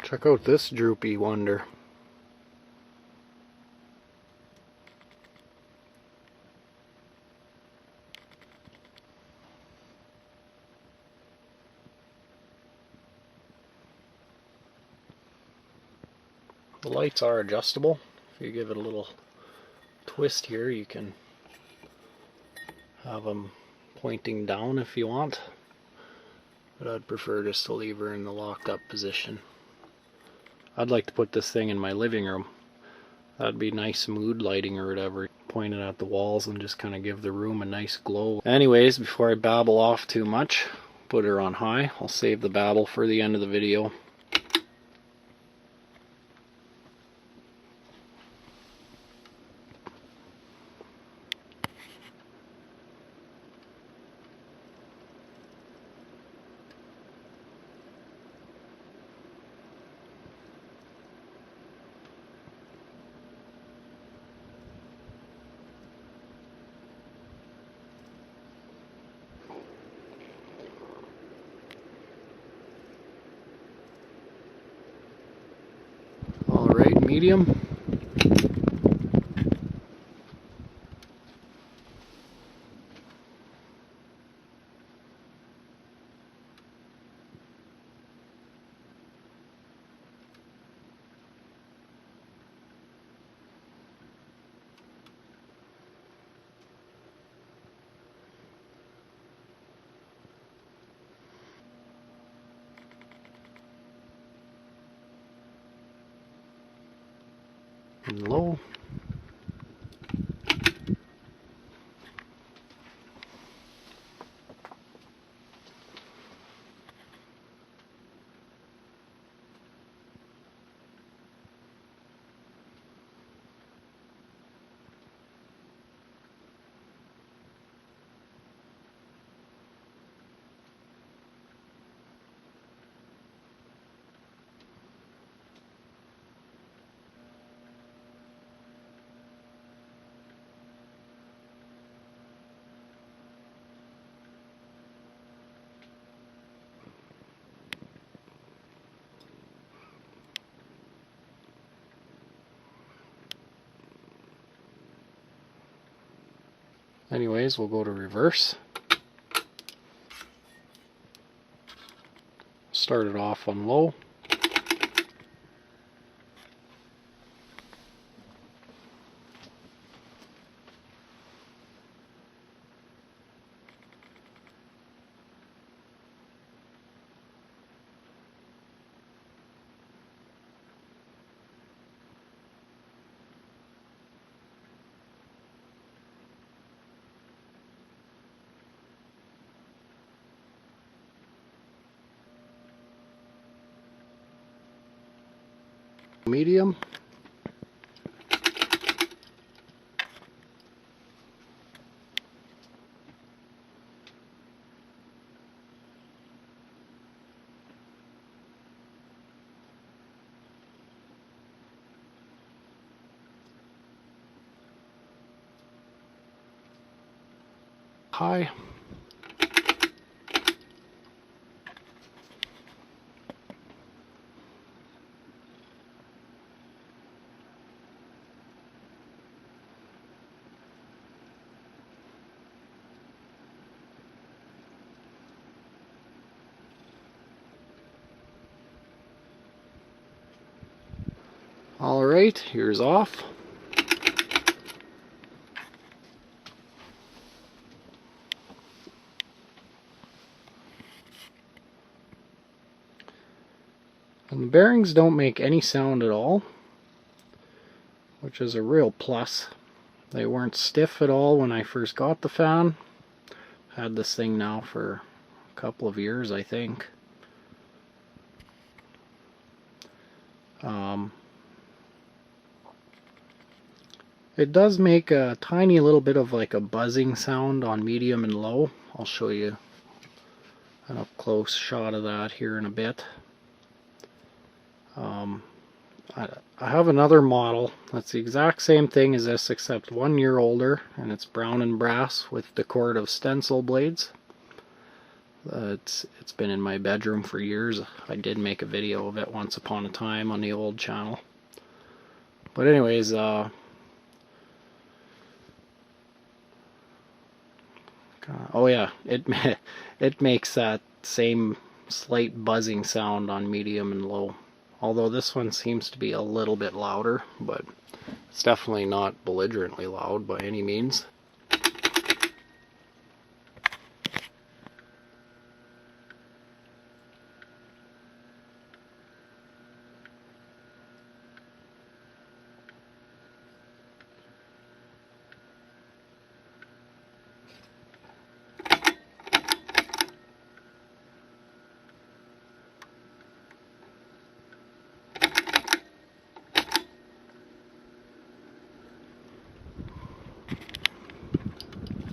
Check out this droopy wonder. The lights are adjustable. If you give it a little twist here, you can have them pointing down if you want, but I'd prefer just to leave her in the locked up position. I'd like to put this thing in my living room. That'd be nice mood lighting or whatever, pointed at the walls and just kind of give the room a nice glow. Anyways, before I babble off too much, put her on high. I'll save the babble for the end of the video. Alright, medium. And low. Anyways, we'll go to reverse. Start it off on low. Medium. High. Alright, here's off. And the bearings don't make any sound at all, which is a real plus. They weren't stiff at all when I first got the fan. Had this thing now for a couple of years, I think. It does make a tiny little bit of like a buzzing sound on medium and low. I'll show you an up close shot of that here in a bit. I have another model that's the exact same thing as this, except 1 year older, and it's brown and brass with decorative stencil blades. It's been in my bedroom for years. I did make a video of it once upon a time on the old channel. But anyways, oh yeah, it makes that same slight buzzing sound on medium and low. Although this one seems to be a little bit louder, but it's definitely not belligerently loud by any means.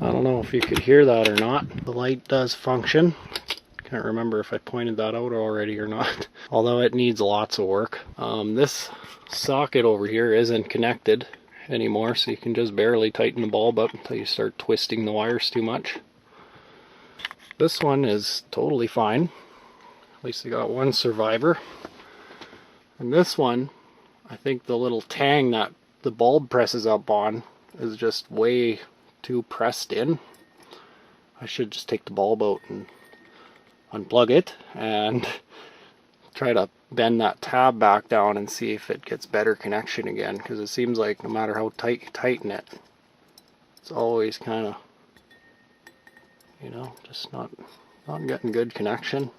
I don't know if you could hear that or not. The light does function. Can't remember if I pointed that out already or not. Although it needs lots of work. This socket over here isn't connected anymore, so you can just barely tighten the bulb up until you start twisting the wires too much. This one is totally fine. At least I got one survivor. And this one, I think the little tang that the bulb presses up on is just way too pressed in. I should just take the bulb out and unplug it and try to bend that tab back down and see if it gets better connection again, because it seems like no matter how tight you tighten it, it's always kind of, you know, just not getting good connection.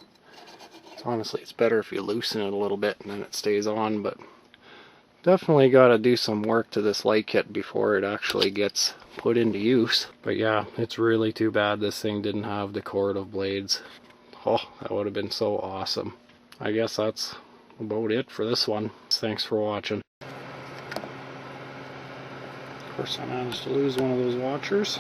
So honestly, it's better if you loosen it a little bit and then it stays on, but definitely got to do some work to this light kit before it actually gets put into use. But yeah, it's really too bad this thing didn't have the correlative blades. Oh, that would have been so awesome. I guess that's about it for this one. Thanks for watching. Of course, I managed to lose one of those watchers.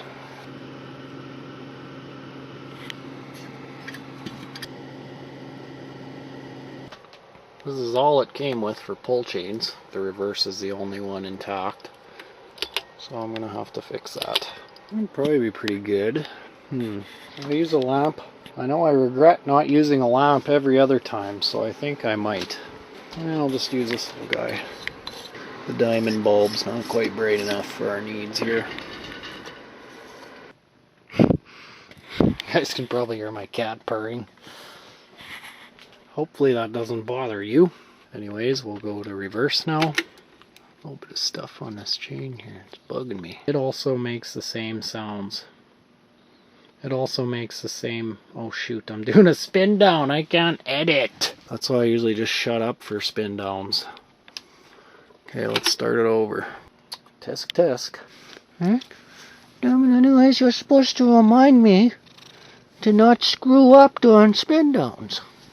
This is all it came with for pull chains. The reverse is the only one intact. So I'm gonna have to fix that. It'd probably be pretty good. I'll use a lamp. I know I regret not using a lamp every other time, so I think I might. And I'll just use this little guy. The diamond bulb's not quite bright enough for our needs here. You guys can probably hear my cat purring. Hopefully that doesn't bother you. Anyways, we'll go to reverse now. A little bit of stuff on this chain here. It's bugging me. It also makes the same sounds. It also makes the same... Oh shoot, I'm doing a spin down. I can't edit. That's why I usually just shut up for spin downs. Okay, let's start it over. Tisk tisk. Huh? Anyways, you're supposed to remind me to not screw up during spin downs.